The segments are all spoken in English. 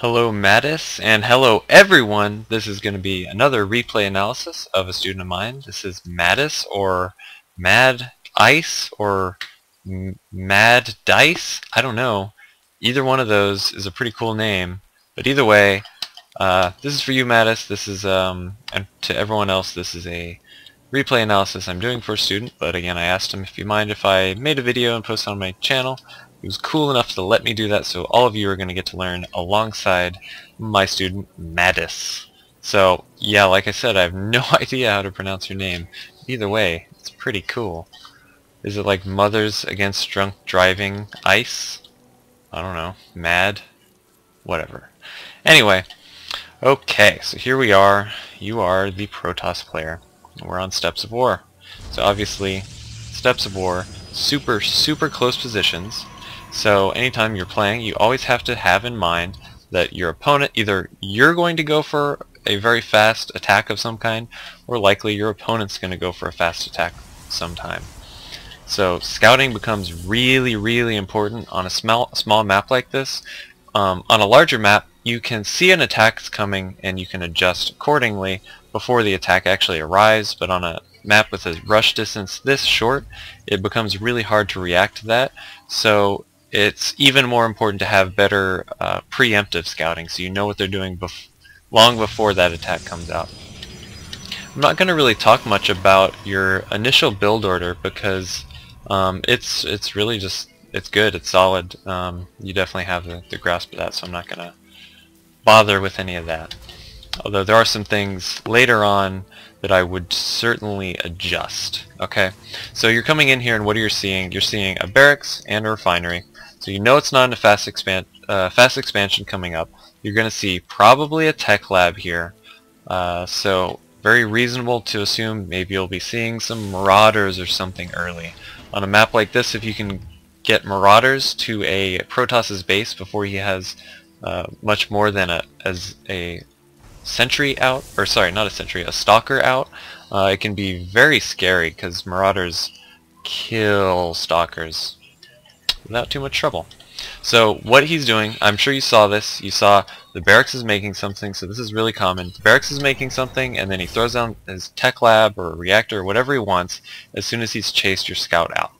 Hello Mattis, and hello everyone! This is going to be another replay analysis of a student of mine. This is Mattis, or Mad Ice, or Mad Dice? I don't know. Either one of those is a pretty cool name. But either way, this is for you Mattis, this is, and to everyone else, this is a replay analysis I'm doing for a student. But again, I asked him if you mind if I made a video and posted on my channel. He was cool enough to let me do that, so all of you are going to get to learn alongside my student, Mattis. So, yeah, like I said, I have no idea how to pronounce your name. Either way, it's pretty cool. Is it like Mothers Against Drunk Driving Ice? I don't know. Mad? Whatever. Anyway, okay, so here we are. You are the Protoss player. We're on Steps of War. So obviously, Steps of War, super close positions. So anytime you're playing, you always have to have in mind that your opponent, either you're going to go for a very fast attack of some kind, or likely your opponent's going to go for a fast attack sometime. So scouting becomes really important on a small map like this. On a larger map, you can see an attack coming and you can adjust accordingly before the attack actually arrives, but on a map with a rush distance this short, it becomes really hard to react to that. So it's even more important to have better preemptive scouting, so you know what they're doing long before that attack comes out. I'm not going to really talk much about your initial build order because it's really just, it's good, it's solid. You definitely have the grasp of that, so I'm not going to bother with any of that. Although there are some things later on that I would certainly adjust. Okay, so you're coming in here and what are you seeing? You're seeing a barracks and a refinery. So you know it's not a fast expansion coming up. You're going to see probably a tech lab here. So very reasonable to assume maybe you'll be seeing some marauders or something early. On a map like this, if you can get marauders to a Protoss's base before he has much more than a sentry out, or sorry, not a sentry, a stalker out, it can be very scary because marauders kill stalkers without too much trouble. So what he's doing, I'm sure you saw this, you saw the barracks is making something, so this is really common. The barracks is making something and then he throws down his tech lab or reactor or whatever he wants as soon as he's chased your scout out.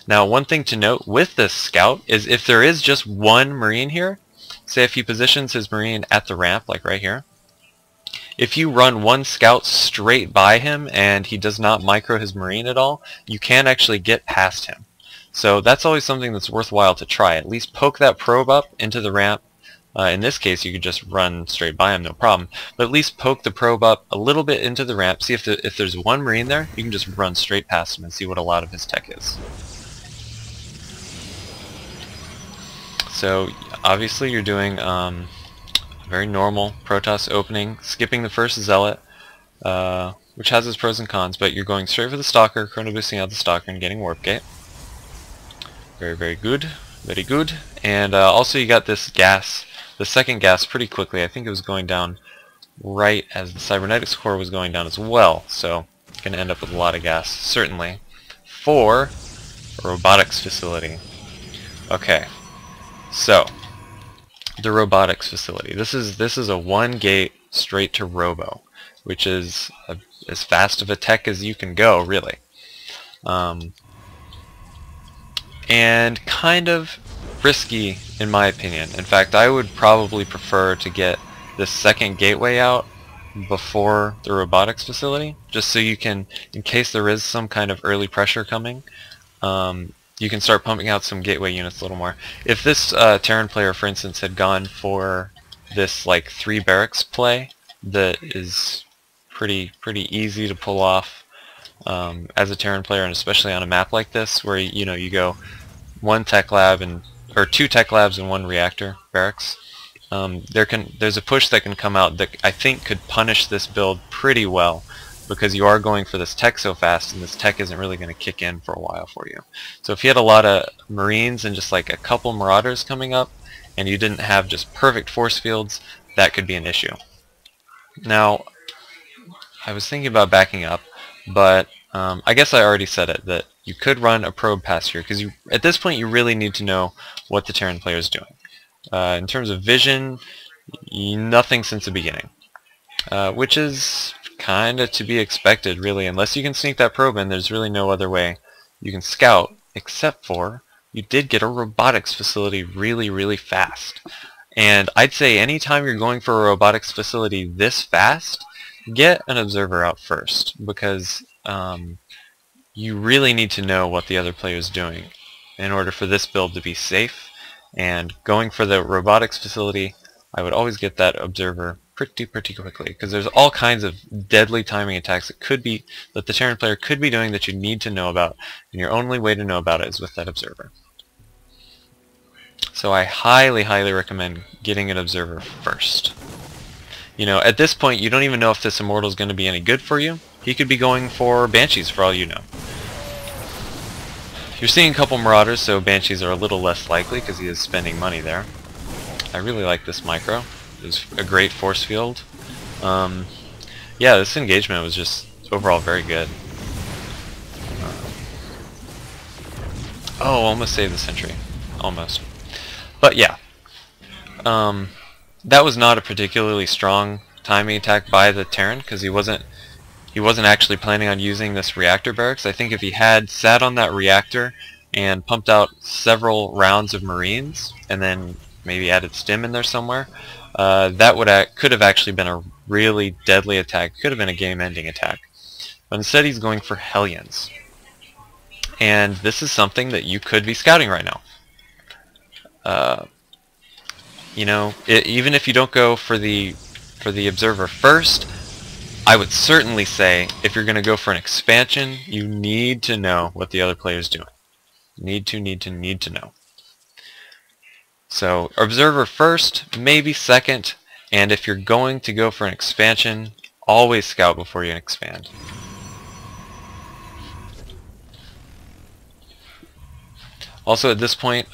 Now one thing to note with this scout is if there is just one marine here, say if he positions his marine at the ramp like right here, if you run one scout straight by him and he does not micro his marine at all, you can actually get past him. So that's always something that's worthwhile to try. At least poke that probe up into the ramp. In this case you could just run straight by him, no problem. But at least poke the probe up a little bit into the ramp. See if there's one marine there, you can just run straight past him and see what a lot of his tech is. So obviously you're doing very normal Protoss opening, skipping the first zealot, which has its pros and cons, but you're going straight for the stalker, chrono boosting out the stalker and getting warp gate. Very good, very good. And also you got this gas, the second gas pretty quickly. I think it was going down right as the cybernetics core was going down as well, so going to end up with a lot of gas, certainly, for a robotics facility. Okay, so the robotics facility. This is a one gate straight to robo, which is as fast of a tech as you can go, really. And kind of risky in my opinion. In fact, I would probably prefer to get this second gateway out before the robotics facility, just so you can, in case there is some kind of early pressure coming, you can start pumping out some gateway units a little more. If this Terran player, for instance, had gone for this like 3 barracks play that is pretty easy to pull off as a Terran player, and especially on a map like this where you go one tech lab or 2 tech labs and 1 reactor barracks, there's a push that can come out that I think could punish this build pretty well, because you are going for this tech so fast and this tech isn't really going to kick in for a while for you. So if you had a lot of marines and just like a couple marauders coming up and you didn't have just perfect force fields, that could be an issue. Now I was thinking about backing up, but I guess I already said it, that you could run a probe past here, because at this point you really need to know what the Terran player is doing. In terms of vision, nothing since the beginning, which is kind of to be expected, really. Unless you can sneak that probe in, there's really no other way you can scout, except for you did get a robotics facility really, really fast. And I'd say anytime you're going for a robotics facility this fast, get an observer out first, because you really need to know what the other player is doing in order for this build to be safe. And going for the robotics facility, I would always get that observer pretty quickly, because there's all kinds of deadly timing attacks that the Terran player could be doing that you need to know about, and your only way to know about it is with that observer. So I highly recommend getting an observer first. You know, at this point you don't even know if this immortal is going to be any good for you. He could be going for Banshees for all you know. You're seeing a couple Marauders, so Banshees are a little less likely because he is spending money there. I really like this micro. It's a great force field. Yeah, this engagement was just overall very good. Oh, almost saved the sentry. Almost. But yeah. That was not a particularly strong timing attack by the Terran, because he wasn't actually planning on using this reactor barracks. I think if he had sat on that reactor and pumped out several rounds of Marines, and then maybe added stim in there somewhere, that could have actually been a really deadly attack. Could have been a game-ending attack. But instead he's going for Hellions. And this is something that you could be scouting right now. You know, even if you don't go for the observer first, I would certainly say if you're going to go for an expansion, you need to know what the other player's doing. Need to know. So observer first, maybe second, and if you're going to go for an expansion, always scout before you expand. Also at this point,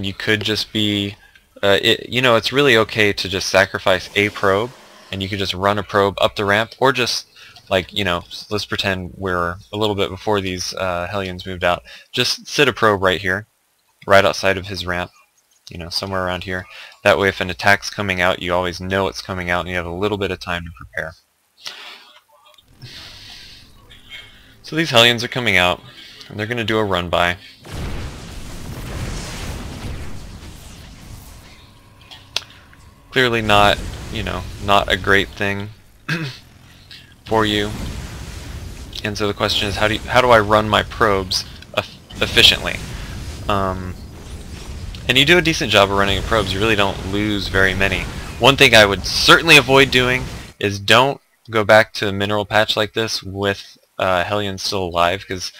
you could just be, you know, it's really okay to just sacrifice a probe, and you could just run a probe up the ramp, or just, like, you know, let's pretend we're a little bit before these Hellions moved out. Just sit a probe right here, right outside of his ramp, you know, somewhere around here. That way if an attack's coming out, you always know it's coming out, and you have a little bit of time to prepare. So these Hellions are coming out, and they're going to do a run-by. Clearly not, you know, not a great thing for you. And so the question is, how do I run my probes efficiently? And you do a decent job of running your probes. You really don't lose very many. One thing I would certainly avoid doing is don't go back to a mineral patch like this with Hellions still alive, because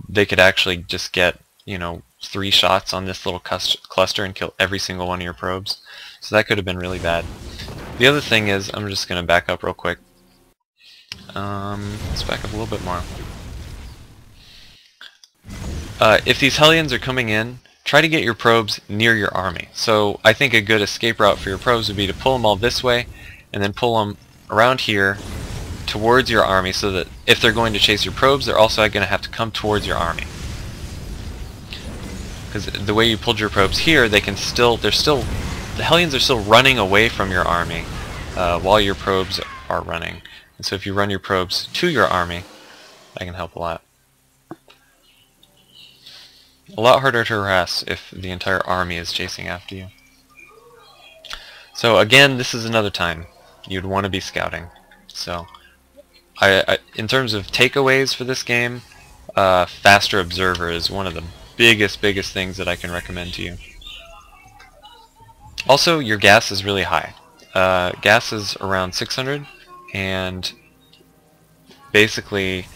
they could actually just get, you know, 3 shots on this little cluster and kill every single one of your probes. So that could have been really bad. The other thing is, I'm just going to back up real quick. Let's back up a little bit more. If these Hellions are coming in, try to get your probes near your army. So I think a good escape route for your probes would be to pull them all this way, and then pull them around here towards your army, so that if they're going to chase your probes, they're also going to have to come towards your army. Because the way you pulled your probes here, the Hellions are still running away from your army while your probes are running. And so if you run your probes to your army, that can help a lot. A lot harder to harass if the entire army is chasing after you. So again, this is another time you'd want to be scouting. So in terms of takeaways for this game, faster observer is one of the biggest things that I can recommend to you. Also, your gas is really high. Gas is around 600, and basically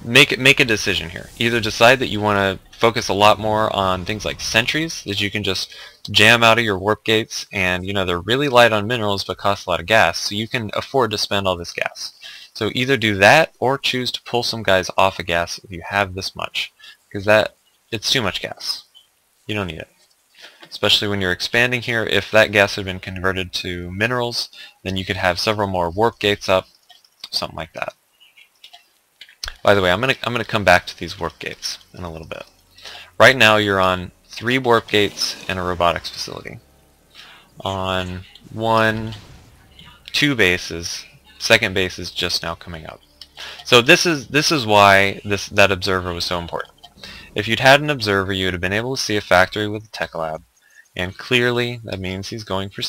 make a decision here. Either decide that you want to focus a lot more on things like sentries that you can just jam out of your warp gates, and you know, they're really light on minerals but cost a lot of gas, so you can afford to spend all this gas. So either do that or choose to pull some guys off of gas if you have this much, because it's too much gas. You don't need it. Especially when you're expanding here, if that gas had been converted to minerals, then you could have several more warp gates up, something like that. By the way, I'm gonna come back to these warp gates in a little bit. Right now you're on 3 warp gates, and a robotics facility on 2 bases. Second base is just now coming up. So this is why that observer was so important. If you'd had an observer, you would have been able to see a factory with a tech lab, and clearly that means he's going for